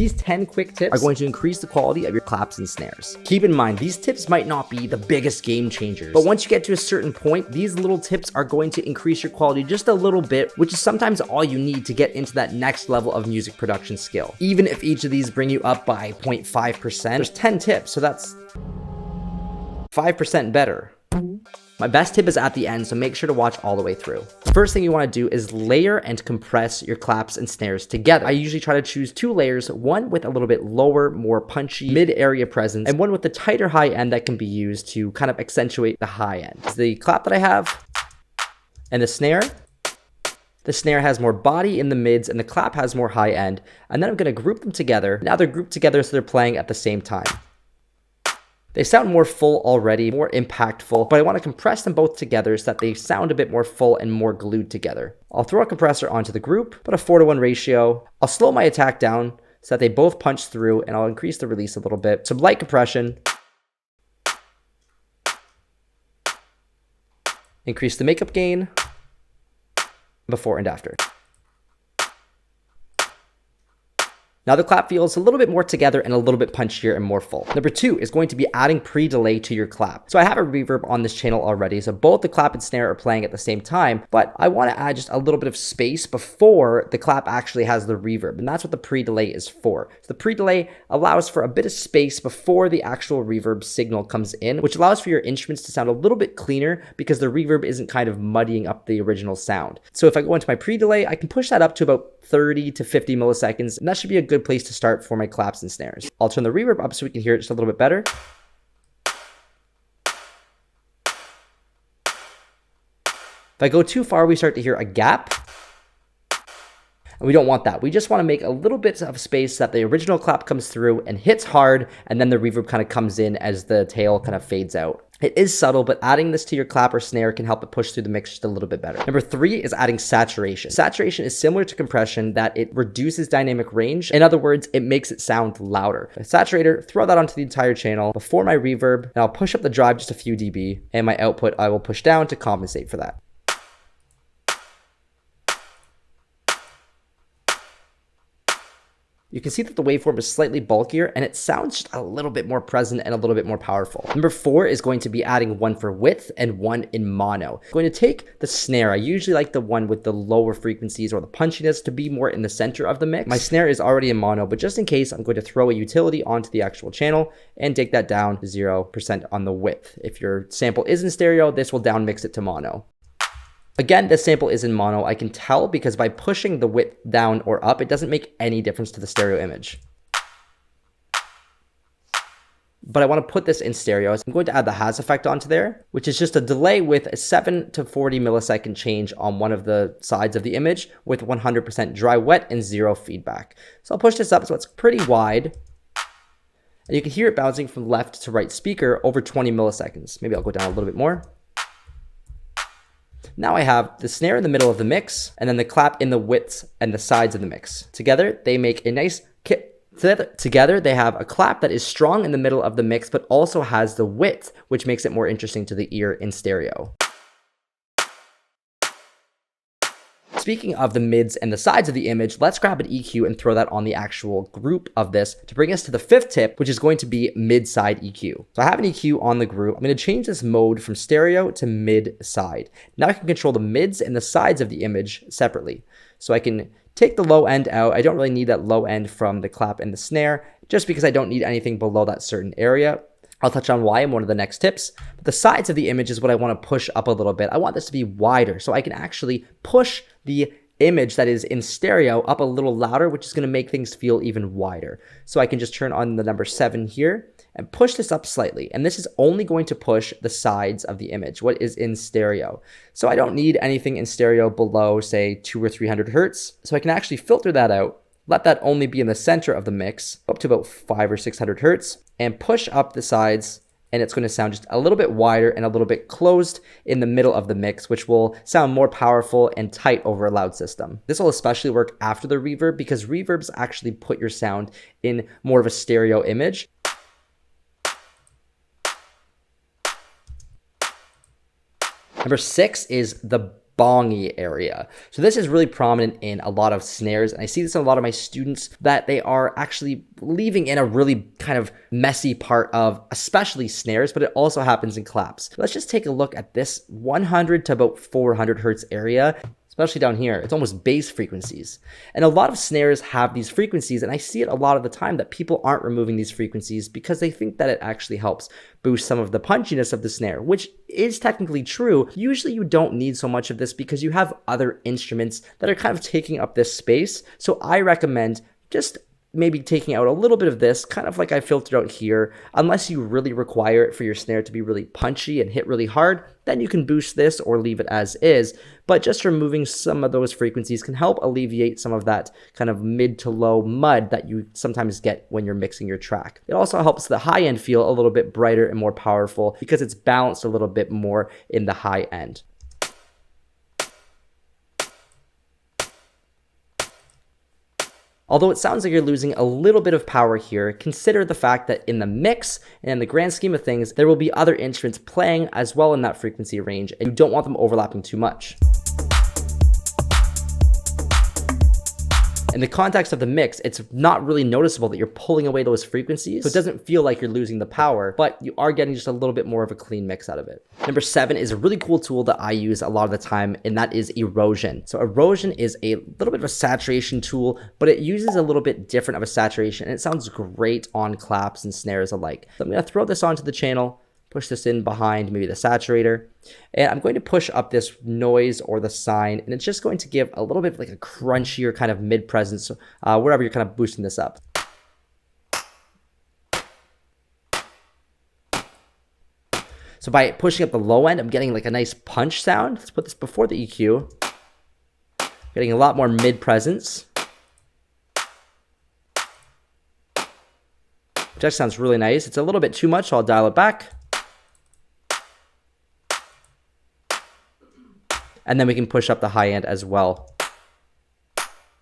These 10 quick tips are going to increase the quality of your claps and snares. Keep in mind, these tips might not be the biggest game changers, but once you get to a certain point, these little tips are going to increase your quality just a little bit, which is sometimes all you need to get into that next level of music production skill. Even if each of these bring you up by 0.5%, there's 10 tips, so that's 5% better. My best tip is at the end, so make sure to watch all the way through. The first thing you want to do is layer and compress your claps and snares together. I usually try to choose 2 layers, one with a little bit lower, more punchy mid-area presence, and one with the tighter high end that can be used to kind of accentuate the high end. The clap that I have and the snare has more body in the mids and the clap has more high end. And then I'm going to group them together. Now they're grouped together so they're playing at the same time. They sound more full already, more impactful, but I want to compress them both together so that they sound a bit more full and more glued together. I'll throw a compressor onto the group, put a 4:1 ratio. I'll slow my attack down so that they both punch through, and I'll increase the release a little bit. Some light compression. Increase the makeup gain. Before and after. Now the clap feels a little bit more together and a little bit punchier and more full. Number 2 is going to be adding pre-delay to your clap. So I have a reverb on this channel already, so both the clap and snare are playing at the same time, but I want to add just a little bit of space before the clap actually has the reverb, and that's what the pre-delay is for. So the pre-delay allows for a bit of space before the actual reverb signal comes in, which allows for your instruments to sound a little bit cleaner because the reverb isn't kind of muddying up the original sound. So if I go into my pre-delay, I can push that up to about 30 to 50 milliseconds, and that should be a good place to start for my claps and snares. I'll turn the reverb up so we can hear it just a little bit better. If I go too far, we start to hear a gap. And we don't want that. We just want to make a little bit of space so that the original clap comes through and hits hard, and then the reverb kind of comes in as the tail kind of fades out. It is subtle, but adding this to your clap or snare can help it push through the mix just a little bit better. Number 3 is adding saturation. Saturation is similar to compression, that it reduces dynamic range. In other words, it makes it sound louder. A saturator, throw that onto the entire channel before my reverb, and I'll push up the drive just a few dB, and my output I will push down to compensate for that. You can see that the waveform is slightly bulkier and it sounds just a little bit more present and a little bit more powerful. Number 4 is going to be adding one for width and one in mono. I'm going to take the snare. I usually like the one with the lower frequencies or the punchiness to be more in the center of the mix. My snare is already in mono, but just in case, I'm going to throw a utility onto the actual channel and take that down to 0% on the width. If your sample is in stereo, this will down mix it to mono. Again, this sample is in mono. I can tell because by pushing the width down or up, it doesn't make any difference to the stereo image. But I want to put this in stereo. So I'm going to add the has effect onto there, which is just a delay with a 7 to 40 millisecond change on one of the sides of the image with 100% dry wet and 0 feedback. So I'll push this up so it's pretty wide. And you can hear it bouncing from left to right speaker over 20 milliseconds. Maybe I'll go down a little bit more. Now I have the snare in the middle of the mix and then the clap in the widths and the sides of the mix. Together, they make a nice kit. Together, they have a clap that is strong in the middle of the mix, but also has the width, which makes it more interesting to the ear in stereo. Speaking of the mids and the sides of the image, let's grab an EQ and throw that on the actual group of this to bring us to the 5th tip, which is going to be mid-side EQ. So I have an EQ on the group. I'm going to change this mode from stereo to mid-side. Now I can control the mids and the sides of the image separately. So I can take the low end out. I don't really need that low end from the clap and the snare, just because I don't need anything below that certain area. I'll touch on why in one of the next tips. But the sides of the image is what I want to push up a little bit. I want this to be wider so I can actually push the image that is in stereo up a little louder, which is going to make things feel even wider. So I can just turn on the number 7 here and push this up slightly. And this is only going to push the sides of the image, what is in stereo. So I don't need anything in stereo below, say, 200 or 300 hertz. So I can actually filter that out, let that only be in the center of the mix, up to about 500 or 600 hertz, and push up the sides, and it's going to sound just a little bit wider and a little bit closed in the middle of the mix, which will sound more powerful and tight over a loud system. This will especially work after the reverb because reverbs actually put your sound in more of a stereo image. Number 6 is the bongy area. So this is really prominent in a lot of snares, and I see this in a lot of my students, that they are actually leaving in a really kind of messy part of especially snares, but it also happens in claps. Let's just take a look at this 100 to about 400 hertz area. Especially down here, it's almost bass frequencies. And a lot of snares have these frequencies, and I see it a lot of the time that people aren't removing these frequencies because they think that it actually helps boost some of the punchiness of the snare, which is technically true. Usually you don't need so much of this because you have other instruments that are kind of taking up this space. So I recommend just maybe taking out a little bit of this, kind of like I filtered out here. Unless you really require it for your snare to be really punchy and hit really hard, then you can boost this or leave it as is. But just removing some of those frequencies can help alleviate some of that kind of mid to low mud that you sometimes get when you're mixing your track. It also helps the high end feel a little bit brighter and more powerful because it's balanced a little bit more in the high end. Although it sounds like you're losing a little bit of power here, consider the fact that in the mix and in the grand scheme of things, there will be other instruments playing as well in that frequency range, and you don't want them overlapping too much. In the context of the mix, it's not really noticeable that you're pulling away those frequencies, so it doesn't feel like you're losing the power, but you are getting just a little bit more of a clean mix out of it. Number 7 is a really cool tool that I use a lot of the time, and that is Erosion. So Erosion is a little bit of a saturation tool, but it uses a little bit different of a saturation, and it sounds great on claps and snares alike. So I'm gonna throw this onto the channel, push this in behind maybe the saturator, and I'm going to push up this noise or the sine, and it's just going to give a little bit of like a crunchier kind of mid presence wherever you're kind of boosting this up. So by pushing up the low end, I'm getting like a nice punch sound. Let's put this before the EQ. Getting a lot more mid presence. Which actually sounds really nice. It's a little bit too much, so I'll dial it back. And then we can push up the high end as well.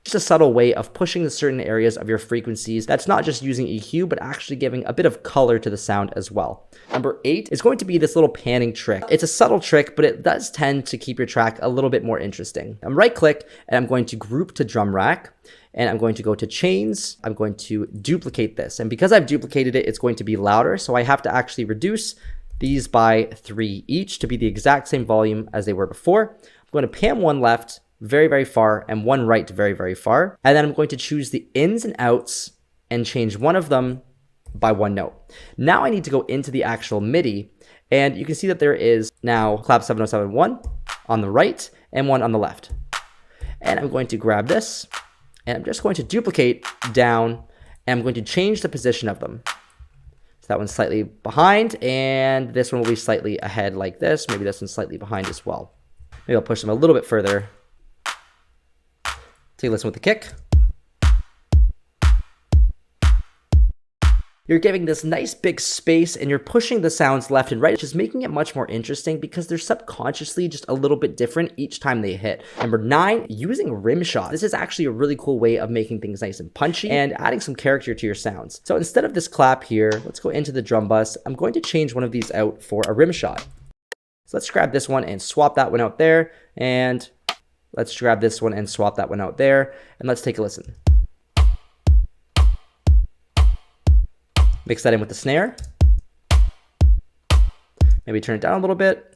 Just a subtle way of pushing the certain areas of your frequencies that's not just using EQ, but actually giving a bit of color to the sound as well. Number 8 is going to be this little panning trick. It's a subtle trick, but it does tend to keep your track a little bit more interesting. I'm right click and I'm going to group to drum rack, and I'm going to go to chains. I'm going to duplicate this. And because I've duplicated it, it's going to be louder. So I have to actually reduce these by 3 each to be the exact same volume as they were before. I'm going to pan one left very, very far and one right very, very far. And then I'm going to choose the ins and outs and change one of them by one note. Now I need to go into the actual MIDI, and you can see that there is now clap 7071 on the right and one on the left. And I'm going to grab this and I'm just going to duplicate down, and I'm going to change the position of them. So that one's slightly behind, and this one will be slightly ahead like this. Maybe this one's slightly behind as well. Maybe I'll push them a little bit further. Take a listen with the kick. You're giving this nice big space, and you're pushing the sounds left and right, which is making it much more interesting because they're subconsciously just a little bit different each time they hit. Number 9, using rim shot. This is actually a really cool way of making things nice and punchy and adding some character to your sounds. So instead of this clap here, let's go into the drum bus. I'm going to change one of these out for a rim shot. So let's grab this one and swap that one out there, and let's grab this one and swap that one out there, and let's take a listen. Mix that in with the snare. Maybe turn it down a little bit.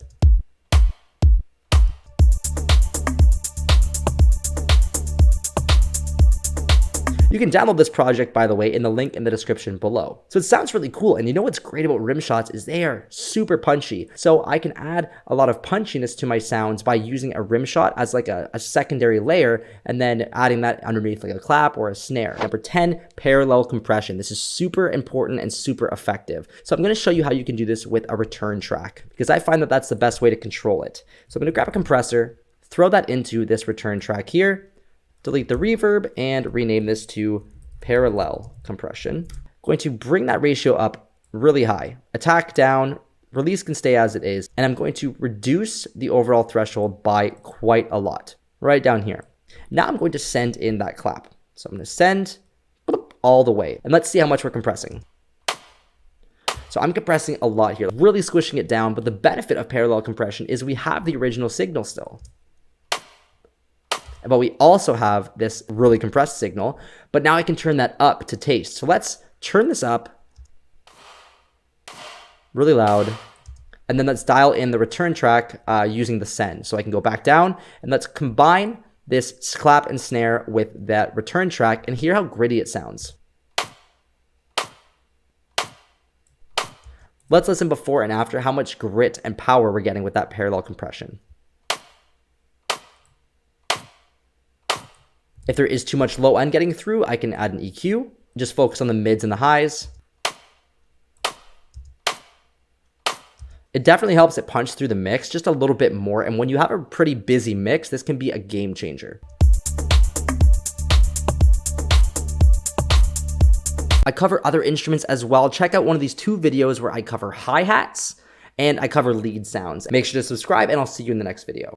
You can download this project, by the way, in the link in the description below. So it sounds really cool, and you know what's great about rim shots is they are super punchy. So I can add a lot of punchiness to my sounds by using a rim shot as like a secondary layer, and then adding that underneath like a clap or a snare. Number 10, parallel compression. This is super important and super effective. So I'm going to show you how you can do this with a return track, because I find that that's the best way to control it. So I'm going to grab a compressor, throw that into this return track here, delete the reverb, and rename this to parallel compression. Going to bring that ratio up really high. Attack down, release can stay as it is, and I'm going to reduce the overall threshold by quite a lot, right down here. Now I'm going to send in that clap. So I'm going to send all the way, and let's see how much we're compressing. So I'm compressing a lot here, really squishing it down, but the benefit of parallel compression is we have the original signal still. but we also have this really compressed signal, but now I can turn that up to taste. So let's turn this up really loud, and then let's dial in the return track using the send. So I can go back down, and let's combine this clap and snare with that return track and hear how gritty it sounds. Let's listen before and after how much grit and power we're getting with that parallel compression. If there is too much low end getting through, I can add an EQ, just focus on the mids and the highs. It definitely helps it punch through the mix just a little bit more, and when you have a pretty busy mix, this can be a game changer. I cover other instruments as well. Check out one of these 2 videos where I cover hi-hats and I cover lead sounds. Make sure to subscribe, and I'll see you in the next video.